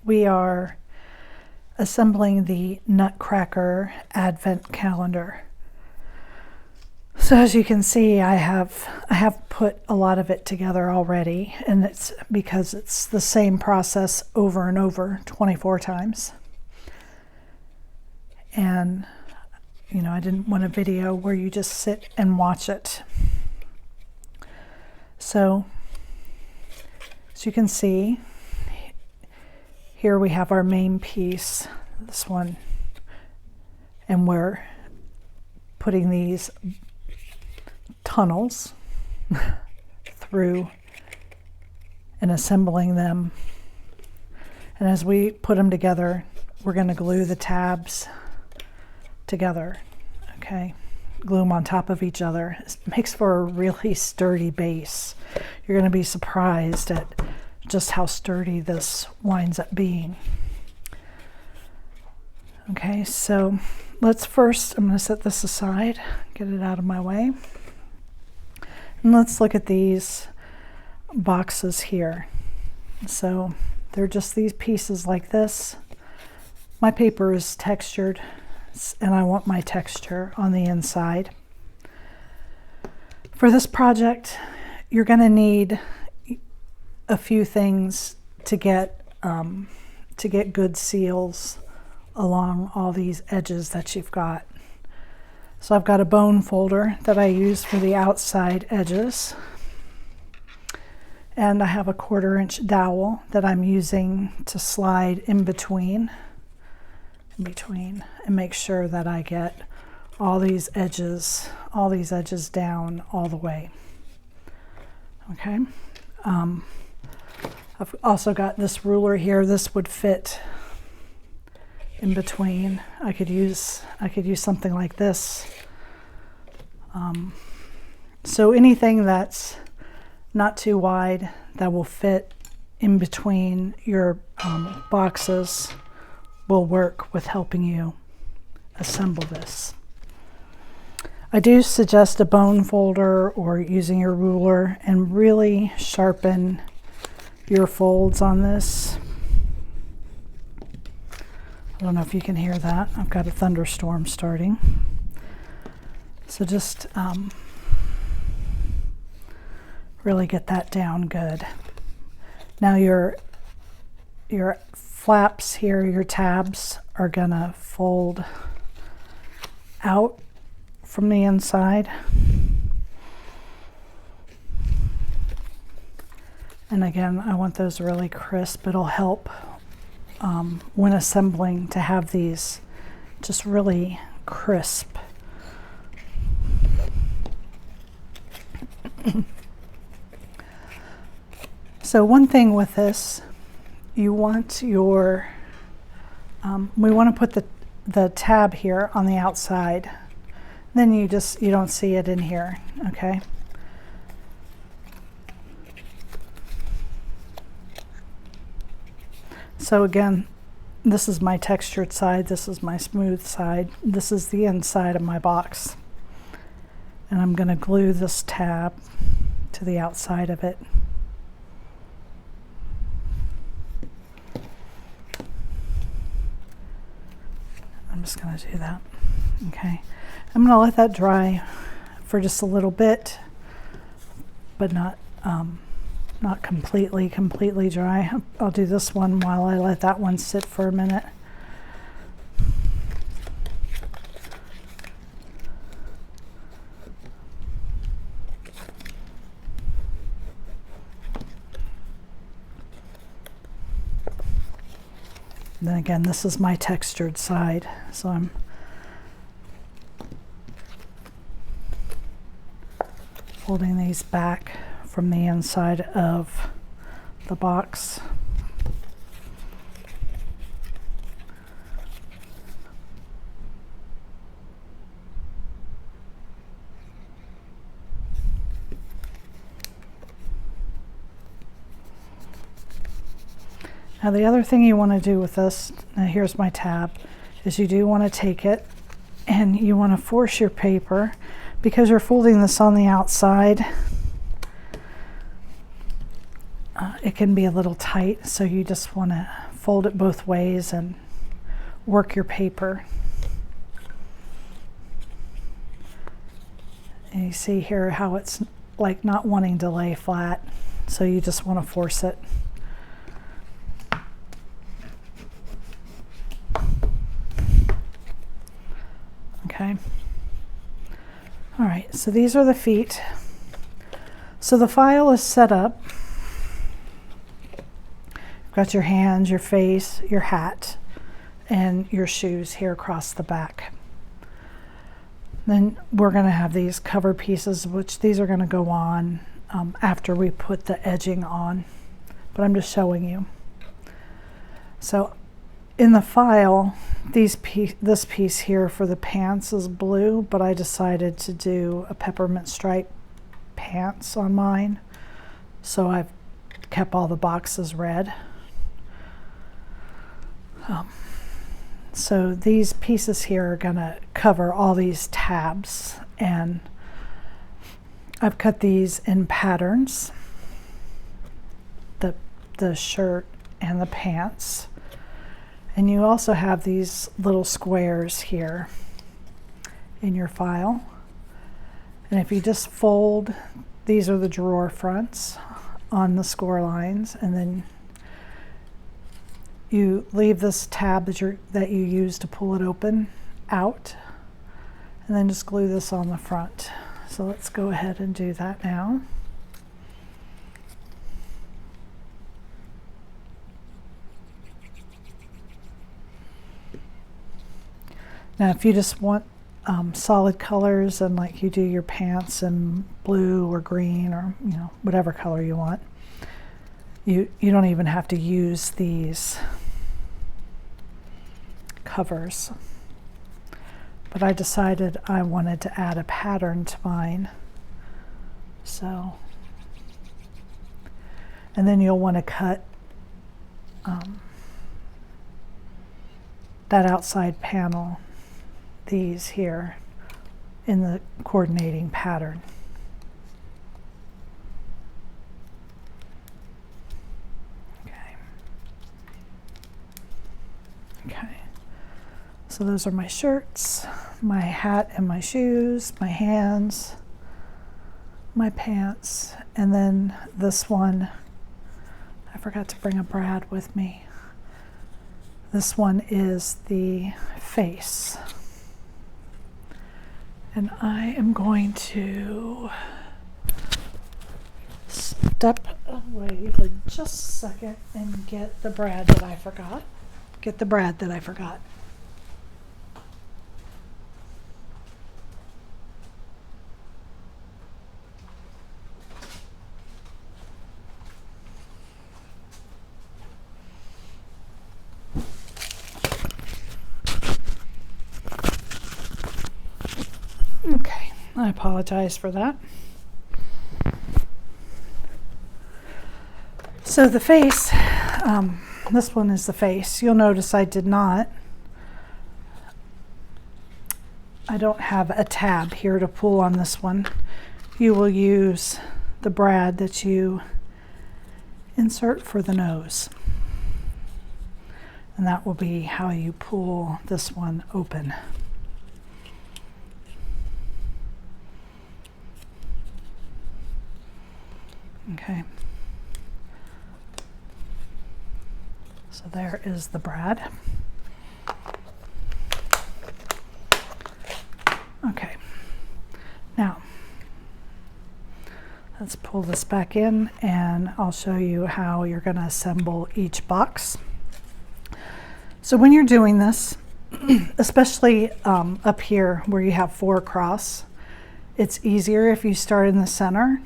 we are assembling the Nutcracker Advent calendar. So as you can see, I have put a lot of it together already, and it's because it's the same process over and over 24 times. And you know, I didn't want a video where you just sit and watch it. So as you can see, here we have our main piece, this one, and we're putting these tunnels through and assembling them. And as we put them together, we're going to glue the tabs together. Okay, glue them on top of each other. It makes for a really sturdy base. You're going to be surprised at just how sturdy this winds up being. Okay, so let's first, I'm going to set this aside, get it out of my way. And let's look at these boxes here. So they're just these pieces like this. My paper is textured, and I want my texture on the inside. For this project, you're going to need a few things to get good seals along all these edges that you've got. So I've got a bone folder that I use for the outside edges, and I have a 1/4-inch dowel that I'm using to slide in between and make sure that I get all these edges down all the way. Okay. I've also got this ruler here. This would fit in between. I could use something like this. So anything that's not too wide that will fit in between your boxes will work with helping you assemble this. I do suggest a bone folder or using your ruler and really sharpen your folds on this. I don't know if you can hear that. I've got a thunderstorm starting. So just really get that down good. Now your flaps here, your tabs, are gonna fold out from the inside. And again, I want those really crisp. It'll help when assembling to have these just really crisp. So one thing with this, you want your, we want to put the tab here on the outside. Then you don't see it in here, okay? So again, this is my textured side, this is my smooth side, this is the inside of my box. And I'm going to glue this tab to the outside of it. I'm just going to do that. Okay. I'm going to let that dry for just a little bit, but not completely dry. I'll do this one while I let that one sit for a minute. And then again, this is my textured side, so I'm folding these back from the inside of the box. Now the other thing you want to do with this, now here's my tab, is you do want to take it and you want to force your paper, because you're folding this on the outside, it can be a little tight, so you just want to fold it both ways and work your paper. And you see here how it's like not wanting to lay flat, so you just want to force it. Okay. All right, so these are the feet. So the file is set up. You've got your hands, your face, your hat, and your shoes here across the back. Then we're going to have these cover pieces, which these are going to go on after we put the edging on, but I'm just showing you. So in the file, this piece here for the pants is blue, but I decided to do a peppermint stripe pants on mine, so I've kept all the boxes red. So these pieces here are going to cover all these tabs, and I've cut these in patterns, the shirt and the pants. And you also have these little squares here in your file. And if you just fold, these are the drawer fronts on the score lines, and then you leave this tab that you use to pull it open out, and then just glue this on the front. So let's go ahead and do that now. Now if you just want solid colors, and like you do your pants in blue or green, or whatever color you want, you don't even have to use these covers. But I decided I wanted to add a pattern to mine. So, and then you'll want to cut that outside panel, these here, in the coordinating pattern. Okay, so those are my shirts, my hat and my shoes, my hands, my pants, and then this one, I forgot to bring a brad with me. This one is the face. And I am going to step away for just a second and get the brad that I forgot. Okay, I apologize for that. So the face, this one is the face. You'll notice I don't have a tab here to pull on this one. You will use the brad that you insert for the nose. And that will be how you pull this one open. Okay. So there is the brad. Okay. Now, let's pull this back in, and I'll show you how you're going to assemble each box. So when you're doing this, especially up here where you have 4 across, it's easier if you start in the center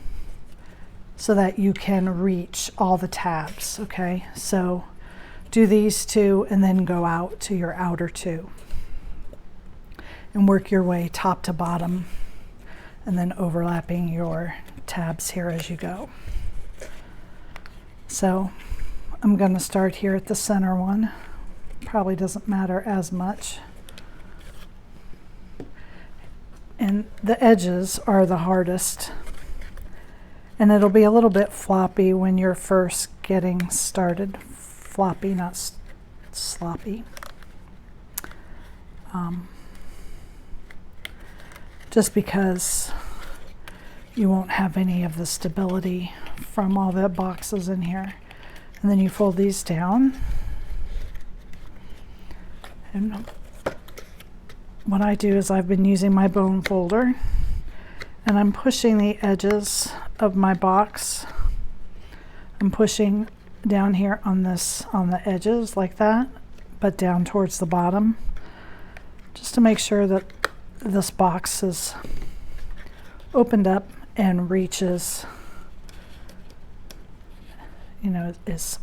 so that you can reach all the tabs, okay? So do these 2 and then go out to your outer 2 and work your way top to bottom, and then overlapping your tabs here as you go. So I'm going to start here at the center one. Probably doesn't matter as much. And the edges are the hardest. And it'll be a little bit floppy when you're first getting started. Floppy, not sloppy. Just because you won't have any of the stability from all the boxes in here. And then you fold these down. And what I do is I've been using my bone folder, and I'm pushing the edges of my box. I'm pushing down here on the edges like that, but down towards the bottom, just to make sure that this box is opened up and reaches, you know, is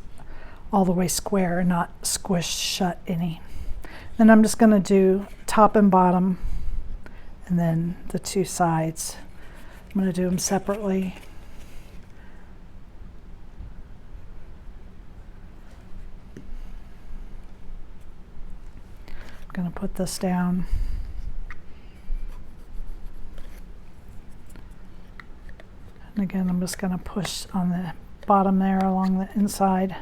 all the way square and not squished shut any. Then I'm just going to do top and bottom, and then the two sides. I'm going to do them separately. I'm going to put this down. And again, I'm just going to push on the bottom there along the inside,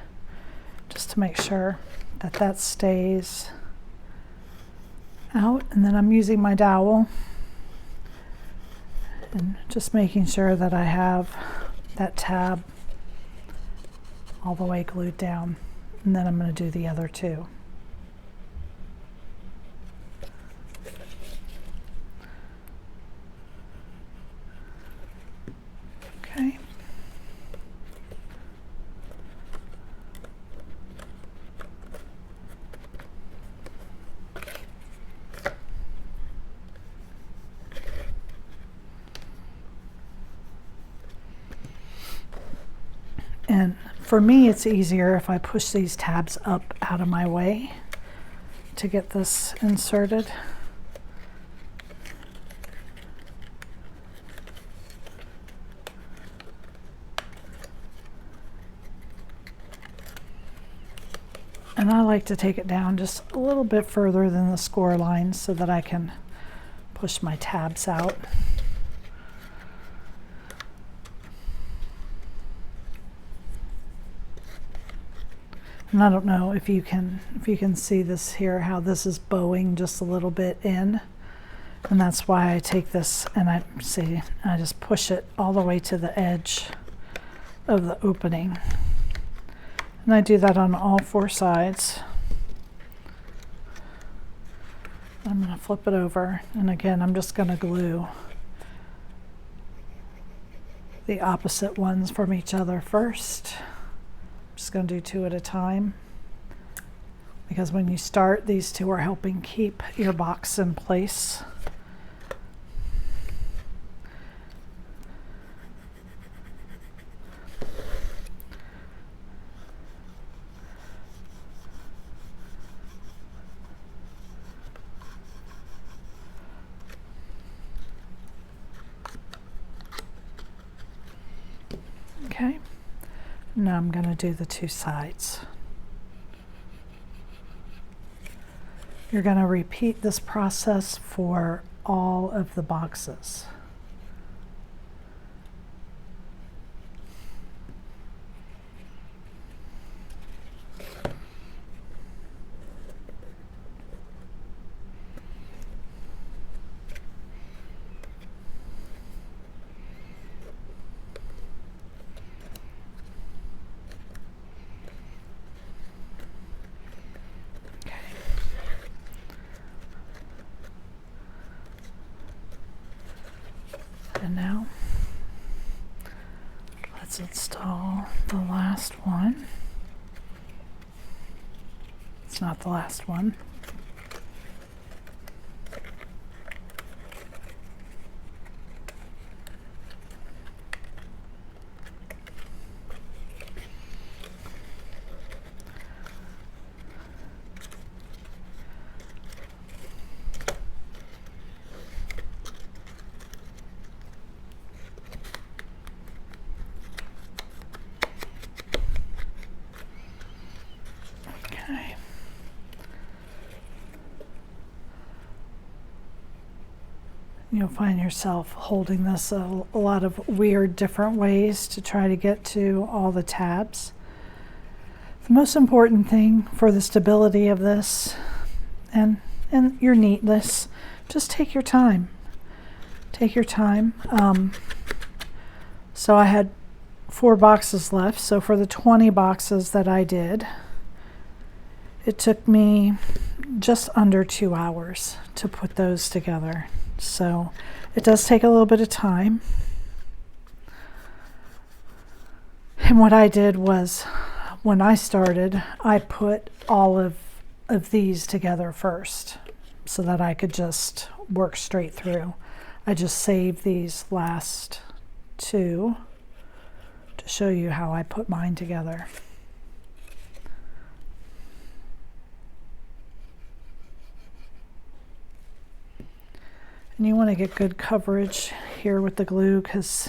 just to make sure that that stays out. And then I'm using my dowel and just making sure that I have that tab all the way glued down. And then I'm going to do the other two. Okay. And for me, it's easier if I push these tabs up out of my way to get this inserted. And I like to take it down just a little bit further than the score line so that I can push my tabs out. And I don't know if you can see this here, how this is bowing just a little bit in. And that's why I take this and I just push it all the way to the edge of the opening. And I do that on all four sides. I'm going to flip it over, and again, I'm just going to glue the opposite ones from each other first. I'm just going to do two at a time, because when you start, these two are helping keep your box in place. Okay, now I'm going to do the two sides. You're going to repeat this process for all of the boxes. And now let's install the last one. It's not the last one. Okay. You'll find yourself holding this a lot of weird different ways to try to get to all the tabs. The most important thing for the stability of this and your neatness, just take your time. Take your time. So I had 4 boxes left. So for the 20 boxes that I did, it took me just under 2 hours to put those together. So it does take a little bit of time. And what I did was, when I started, I put all of these together first so that I could just work straight through. I just saved these last 2 to show you how I put mine together. And you want to get good coverage here with the glue because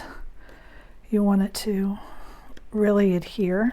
you want it to really adhere.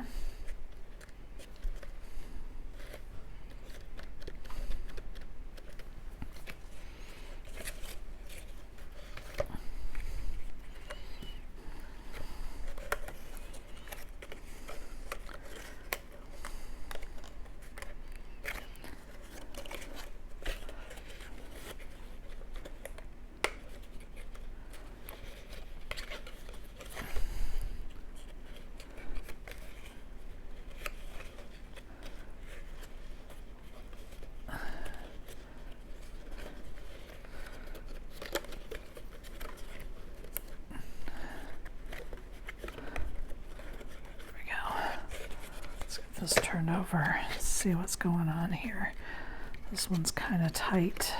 This turn over, see what's going on here. This one's kind of tight.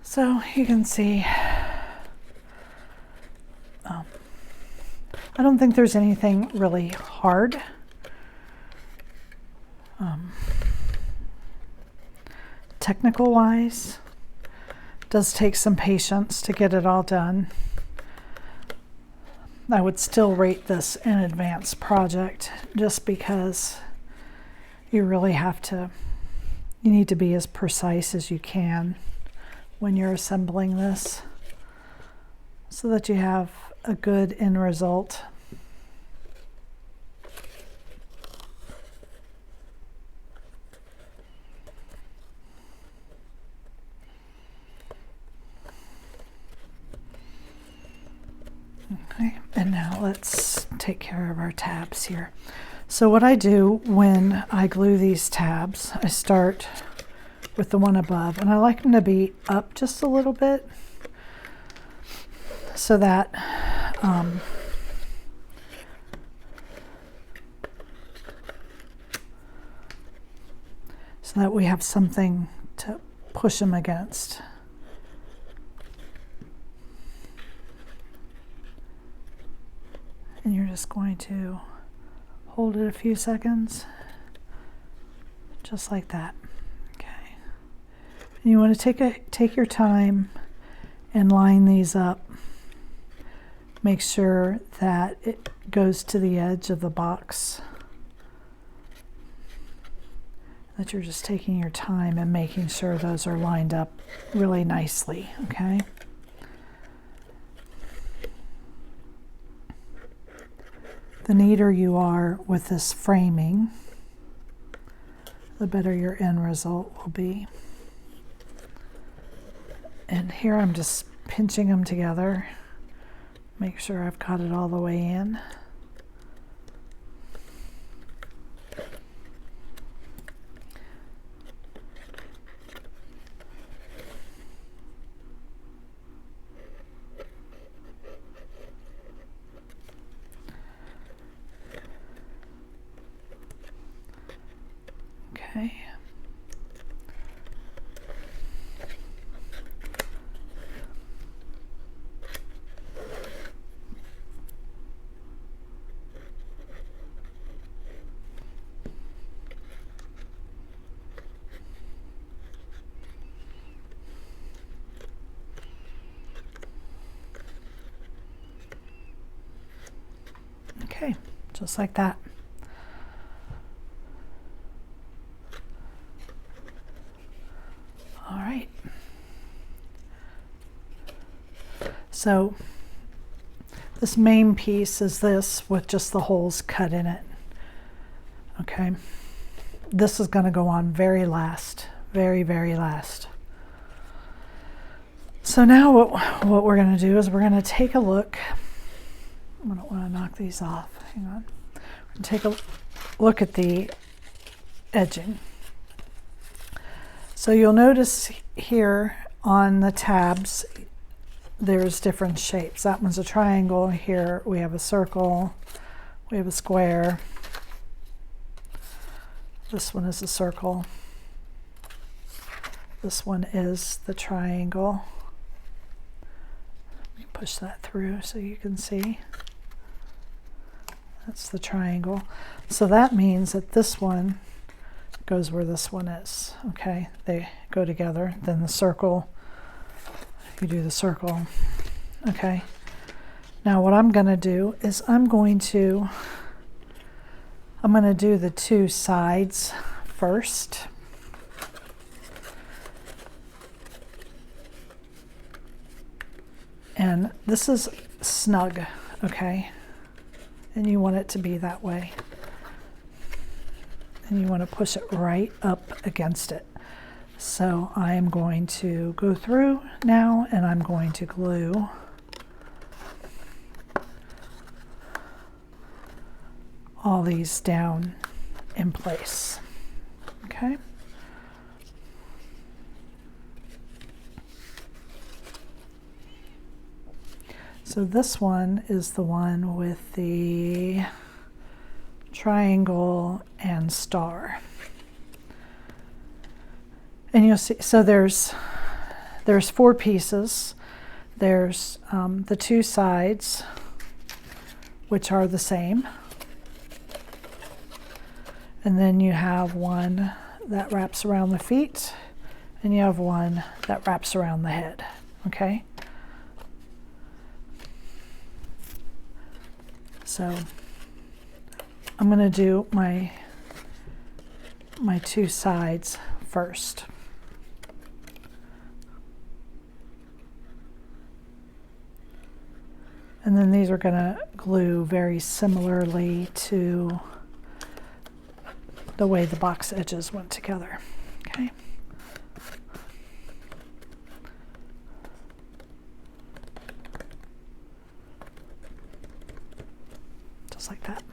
So you can see, I don't think there's anything really hard. Technical wise, it does take some patience to get it all done. I would still rate this an advanced project just because you really you need to be as precise as you can when you're assembling this so that you have a good end result. Okay, and now let's take care of our tabs here. So what I do when I glue these tabs, I start with the one above, and I like them to be up just a little bit so that we have something to push them against. And you're just going to hold it a few seconds, just like that. And you want to take your time and line these up. Make sure that it goes to the edge of the box. That you're just taking your time and making sure those are lined up really nicely, okay? The neater you are with this framing, the better your end result will be. And here I'm just pinching them together. Make sure I've got it all the way in. Okay. Okay, just like that. All right. So this main piece is this with just the holes cut in it. Okay. This is going to go on very last, very, very last. So now what we're going to do is we're going to take a look. I don't want to knock these off. Hang on. We're going to take a look at the edging. So you'll notice here on the tabs, there's different shapes. That one's a triangle. Here we have a circle. We have a square. This one is a circle. This one is the triangle. Let me push that through so you can see. That's the triangle. So that means that this one goes where this one is. Okay, they go together. Then the circle, you do the circle. Okay. Now what I'm going to do is I'm going to do the two sides first. And this is snug, okay? And you want it to be that way. And you want to push it right up against it. So I'm going to go through now and I'm going to glue all these down in place. Okay. So this one is the one with the triangle and star. And you'll see, so there's 4 pieces. There's the 2 sides, which are the same. And then you have one that wraps around the feet, and you have one that wraps around the head, okay? So I'm going to do my 2 sides first. And then these are going to glue very similarly to the way the box edges went together. Okay. Just like that.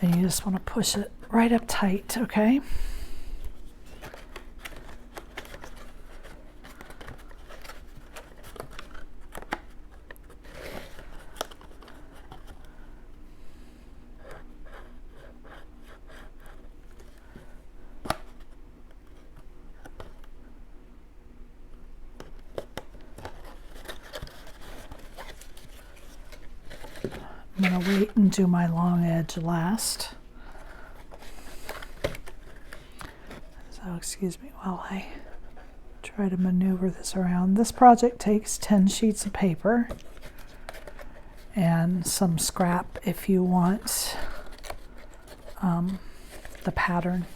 And you just want to push it right up tight, okay? I'm going to wait and do my long edge last. So excuse me while I try to maneuver this around. This project takes 10 sheets of paper and some scrap if you want the pattern.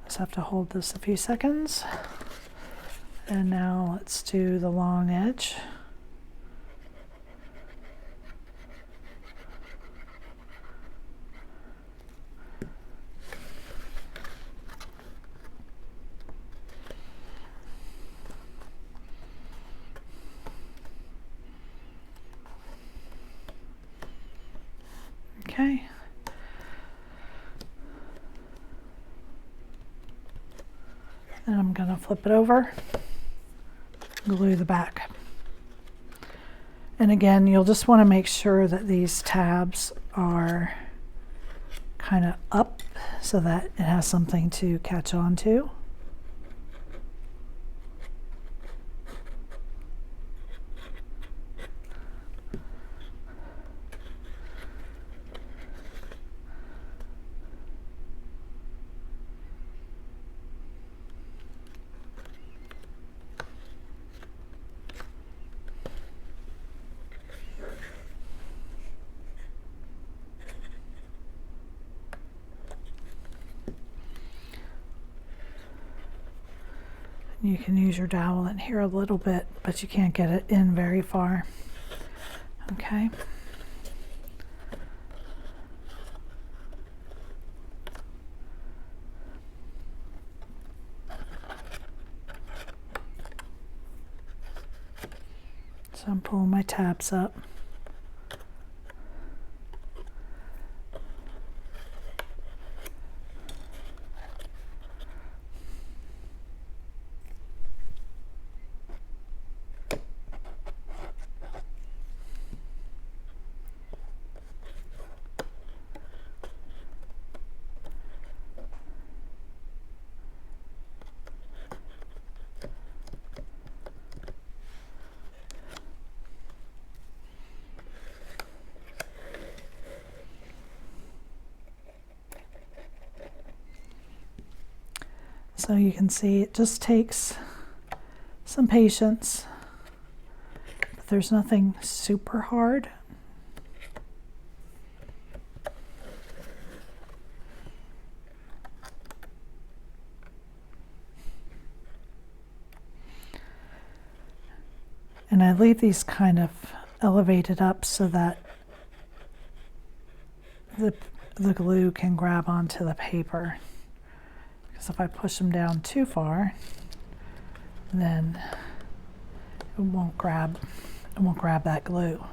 Just have to hold this a few seconds. And now let's do the long edge. Okay. Then I'm going to flip it over, glue the back. And again, you'll just want to make sure that these tabs are kind of up so that it has something to catch on to. You can use your dowel in here a little bit, but you can't get it in very far. Okay. So I'm pulling my tabs up. So you can see it just takes some patience, but there's nothing super hard. And I leave these kind of elevated up so that the glue can grab onto the paper. Because if I push them down too far, then it won't grab that glue.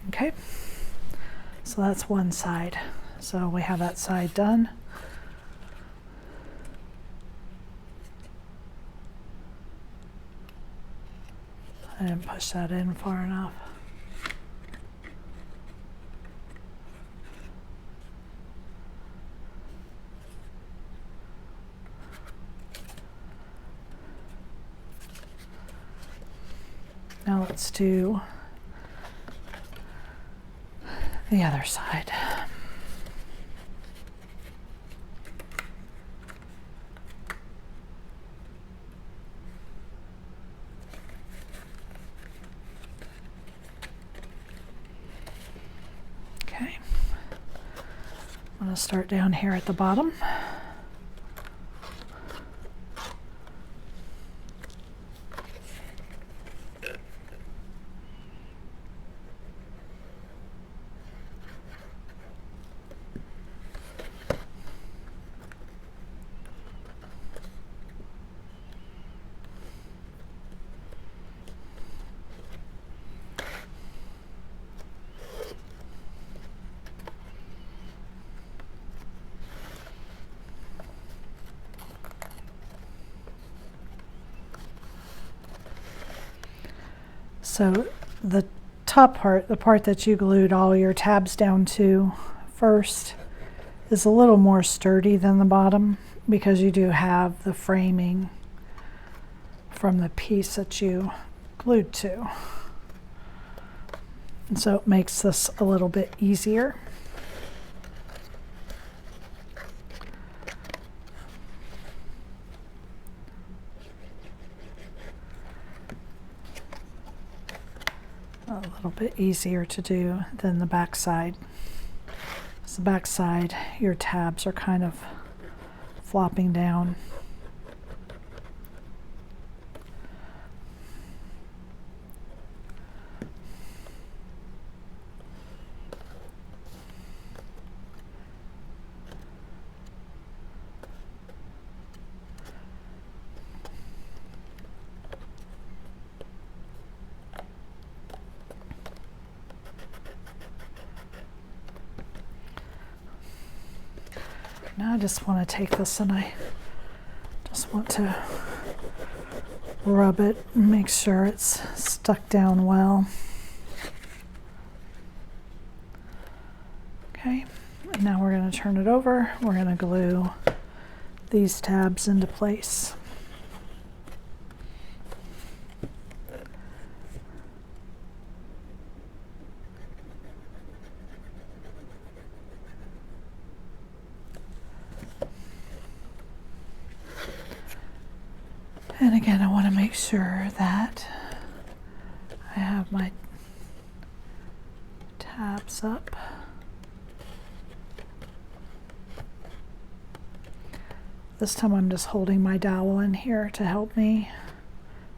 Okay, so that's one side. So we have that side done. I didn't push that in far enough. Now let's do the other side. Okay, I'm going to start down here at the bottom. So the top part, the part that you glued all your tabs down to first, is a little more sturdy than the bottom because you do have the framing from the piece that you glued to. And so it makes this a little bit easier. A little bit easier to do than the back side. So the back side, your tabs are kind of flopping down. Now I just want to take this and I just want to rub it and make sure it's stuck down well. Okay, and now we're going to turn it over. We're going to glue these tabs into place. And again, I want to make sure that I have my tabs up. This time I'm just holding my dowel in here to help me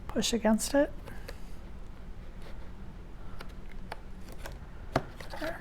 push against it. There.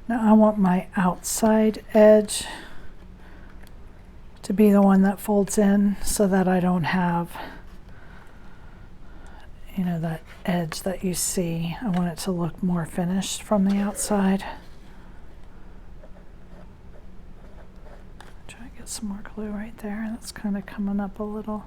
Now I want my outside edge to be the one that folds in so that I don't have, you know, that edge that you see. I want it to look more finished from the outside. Try to get some more glue right there. That's kind of coming up a little.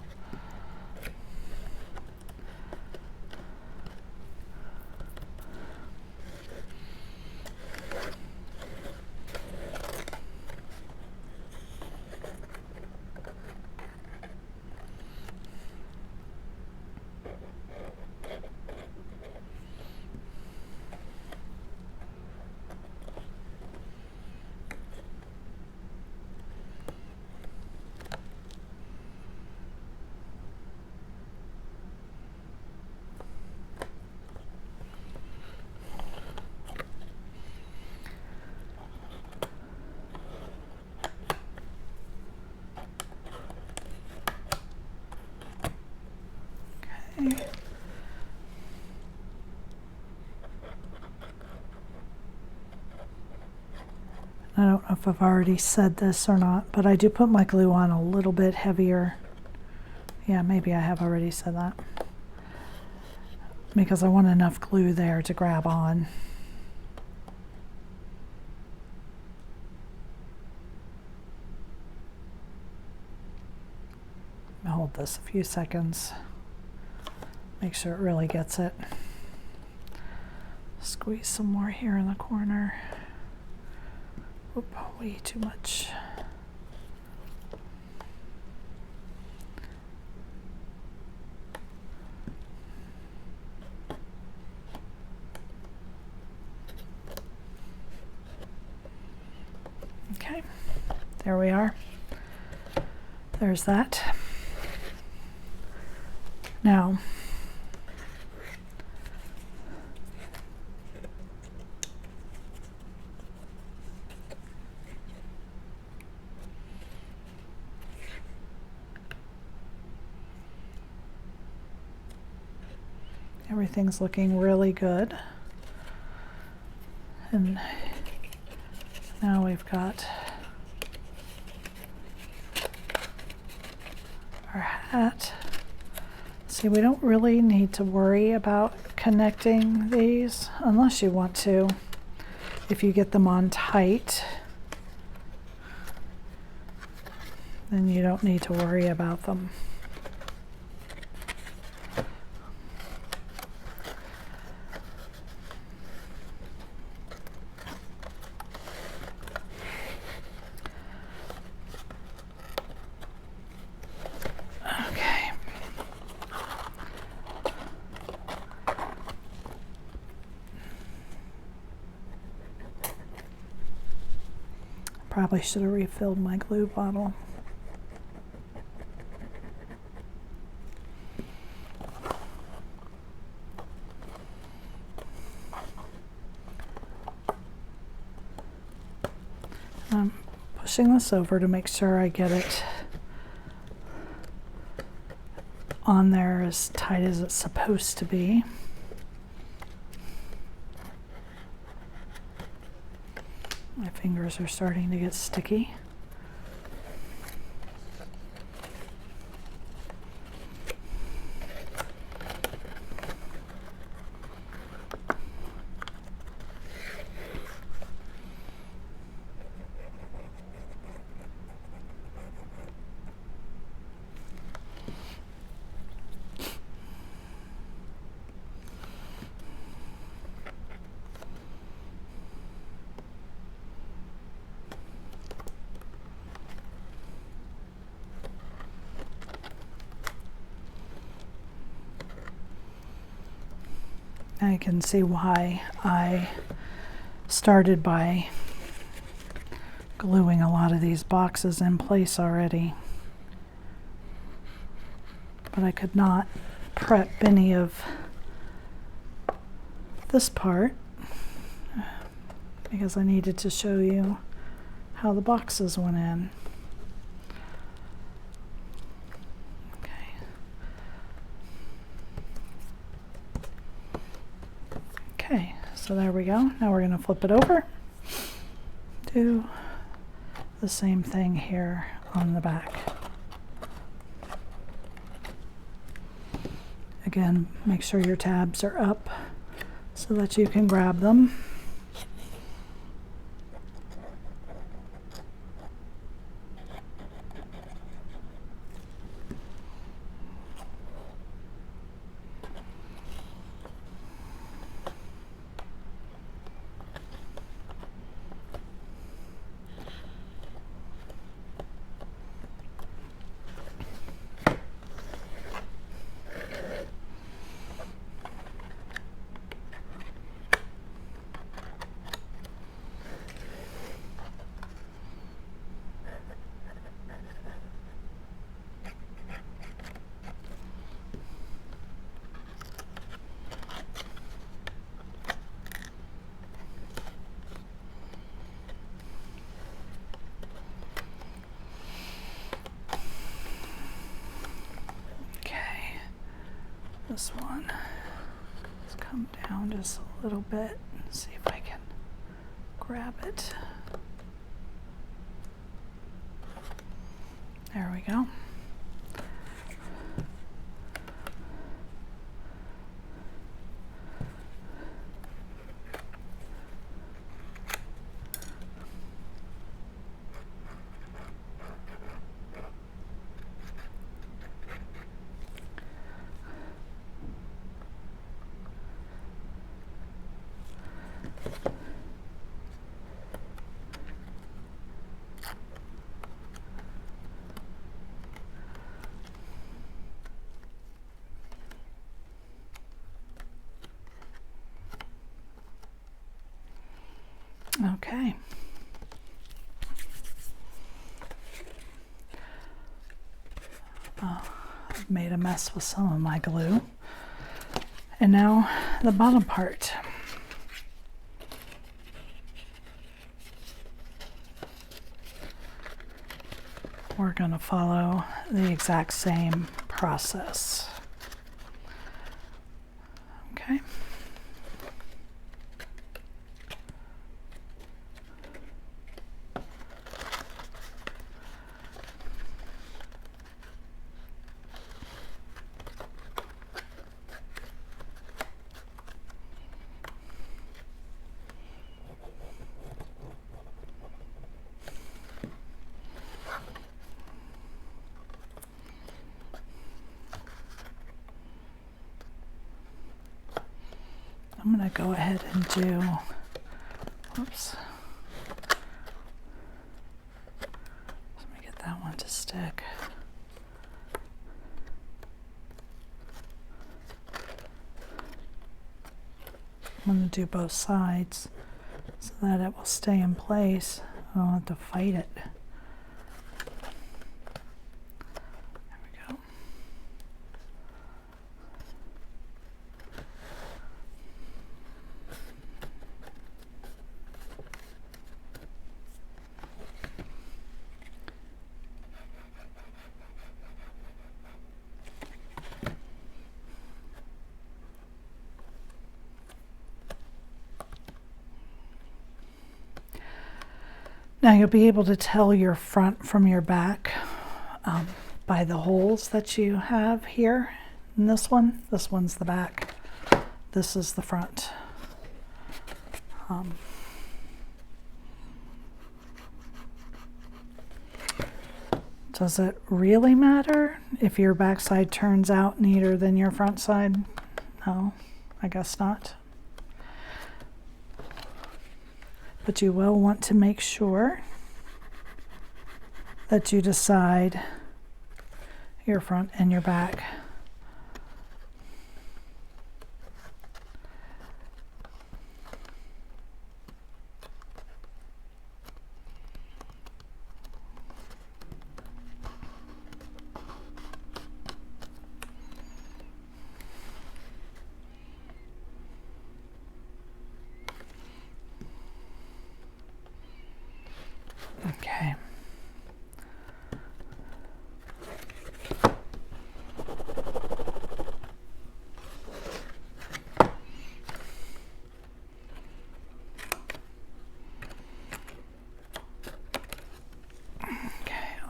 I don't know if I've already said this or not, but I do put my glue on a little bit heavier. Yeah, maybe I have already said that. Because I want enough glue there to grab on. I'll hold this a few seconds. Make sure it really gets it. Squeeze some more here in the corner. Oop, way too much. Okay, there we are. There's that. Now, everything's looking really good. And now we've got our hat. See, we don't really need to worry about connecting these unless you want to. If you get them on tight, then you don't need to worry about them. Probably should have refilled my glue bottle. I'm pushing this over to make sure I get it on there as tight as it's supposed to be. My fingers are starting to get sticky. I can see why I started by gluing a lot of these boxes in place already. But I could not prep any of this part because I needed to show you how the boxes went in. Okay, so there we go. Now we're going to flip it over. Do the same thing here on the back. Again, make sure your tabs are up so that you can grab them. This one, let's come down just a little bit and see if I can grab it. There we go. Okay. I've made a mess with some of my glue. And now the bottom part. We're going to follow the exact same process. Okay. I'm going to go ahead and do, whoops, let me get that one to stick. I'm going to do both sides so that it will stay in place. I don't have to fight it. Now you'll be able to tell your front from your back by the holes that you have here in this one. This one's the back. This is the front. Does it really matter if your back side turns out neater than your front side? No, I guess not. But you will want to make sure that you decide your front and your back.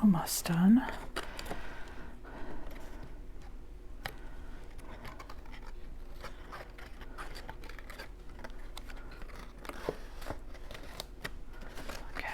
Almost done. Okay.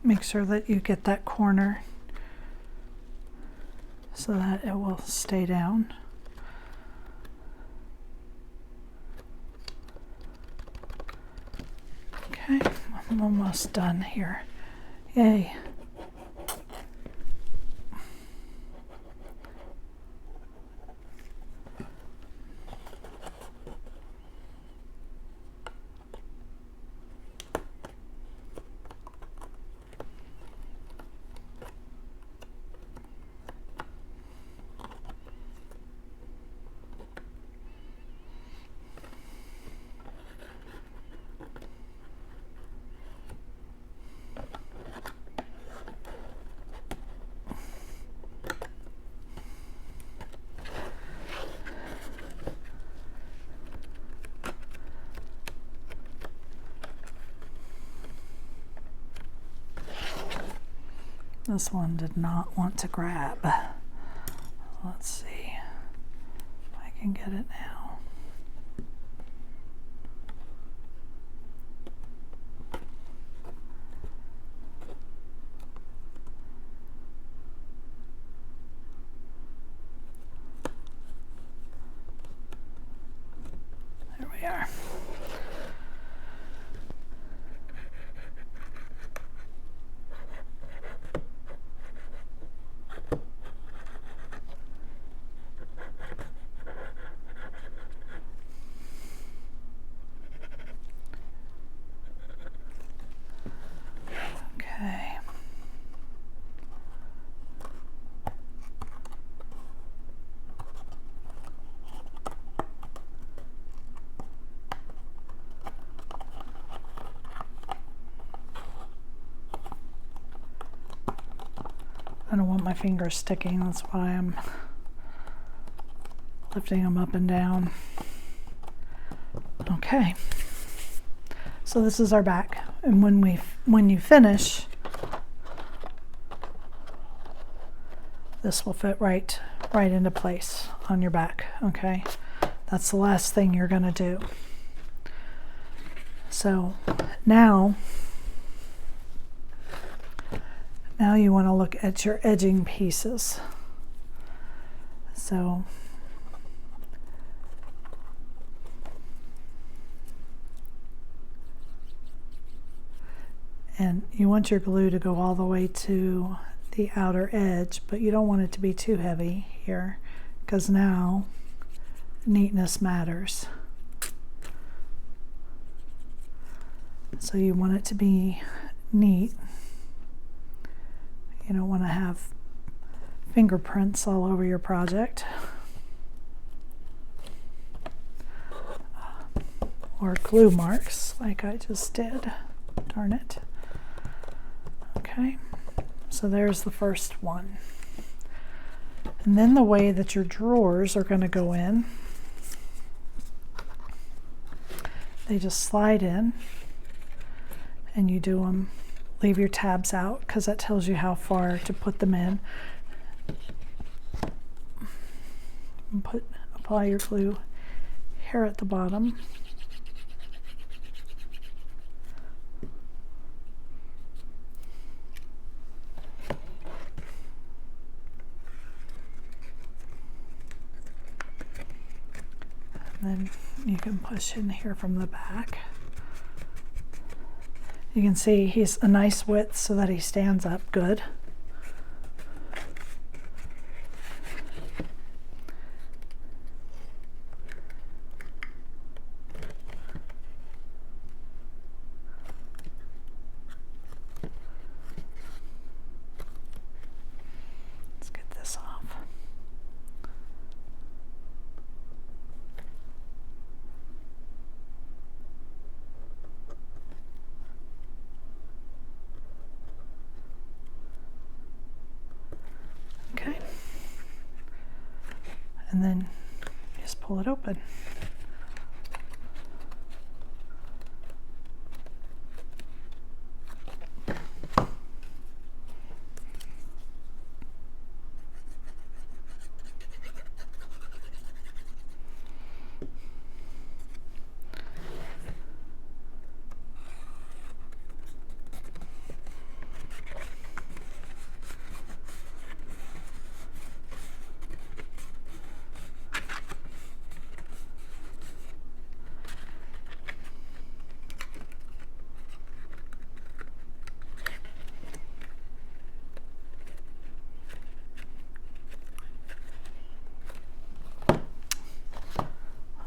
Make sure that you get that corner so that it will stay down. Okay, I'm almost done here. Yay. This one did not want to grab. Let's see if I can get it now. There we are. Okay. I don't want my fingers sticking, that's why I'm lifting them up and down. Okay. So this is our back, and when you finish, this will fit right into place on your back. Okay, that's the last thing you're going to do. So now you want to look at your edging pieces. So and you want your glue to go all the way to the outer edge, but you don't want it to be too heavy here, because now neatness matters. So you want it to be neat. You don't want to have fingerprints all over your project, or glue marks like I just did. Darn it. Okay, so there's the first one. And then the way that your drawers are going to go in, they just slide in, and you do them, leave your tabs out because that tells you how far to put them in. And apply your glue here at the bottom. And then you can push in here from the back. You can see he's a nice width so that he stands up good. and then just pull it open.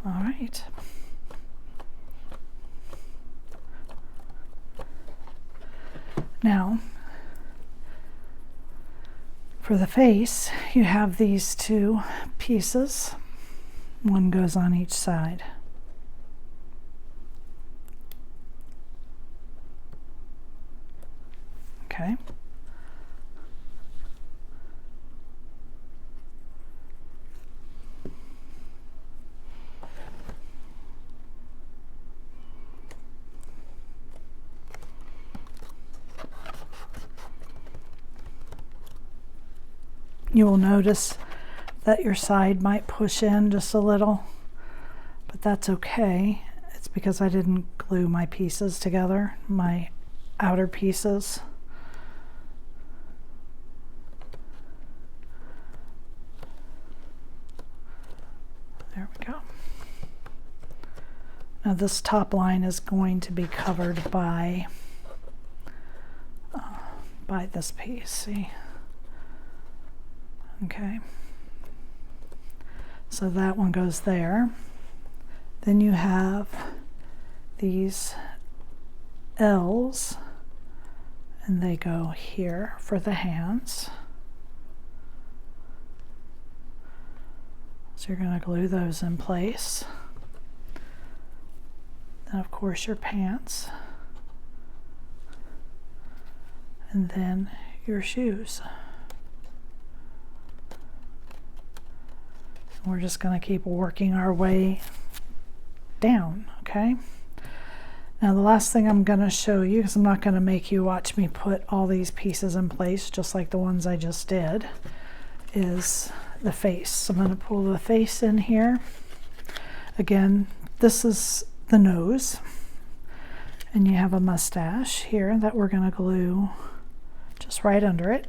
All right. Now, for the face, you have these two pieces. One goes on each side. Okay. You will notice that your side might push in just a little, but that's okay. It's because I didn't glue my pieces together, my outer pieces. There we go. Now this top line is going to be covered by this piece, see? Okay, so that one goes there. Then you have these L's, and they go here for the hands. So you're going to glue those in place. Then of course your pants, and then your shoes. We're just going to keep working our way down, okay? Now the last thing I'm going to show you, because I'm not going to make you watch me put all these pieces in place just like the ones I just did, is the face. So I'm going to pull the face in here. Again, this is the nose, and you have a mustache here that we're going to glue just right under it.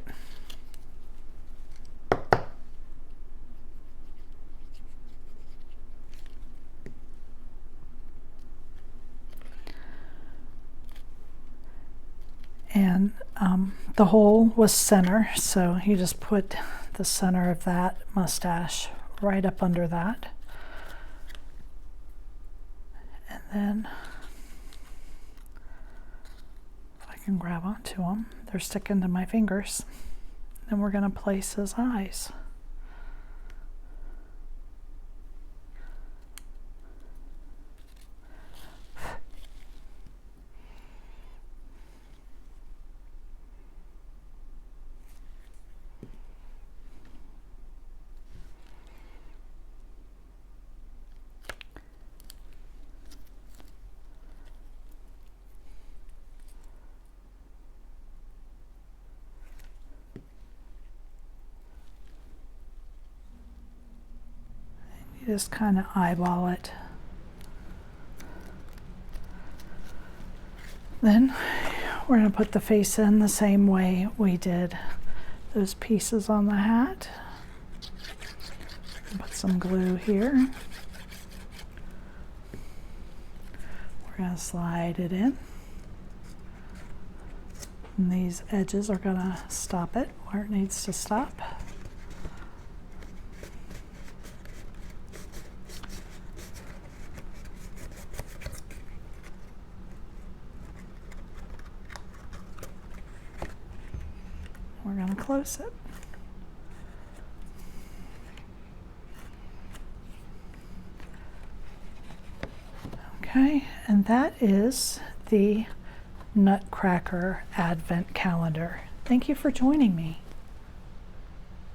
And the hole was center, so you just put the center of that mustache right up under that. And then, if I can grab onto them, they're sticking to my fingers. Then we're going to place his eyes. Just kind of eyeball it. Then we're going to put the face in the same way we did those pieces on the hat. Put some glue here. We're going to slide it in. And these edges are going to stop it where it needs to stop. We're going to close it. Okay, and that is the Nutcracker Advent Calendar. Thank you for joining me.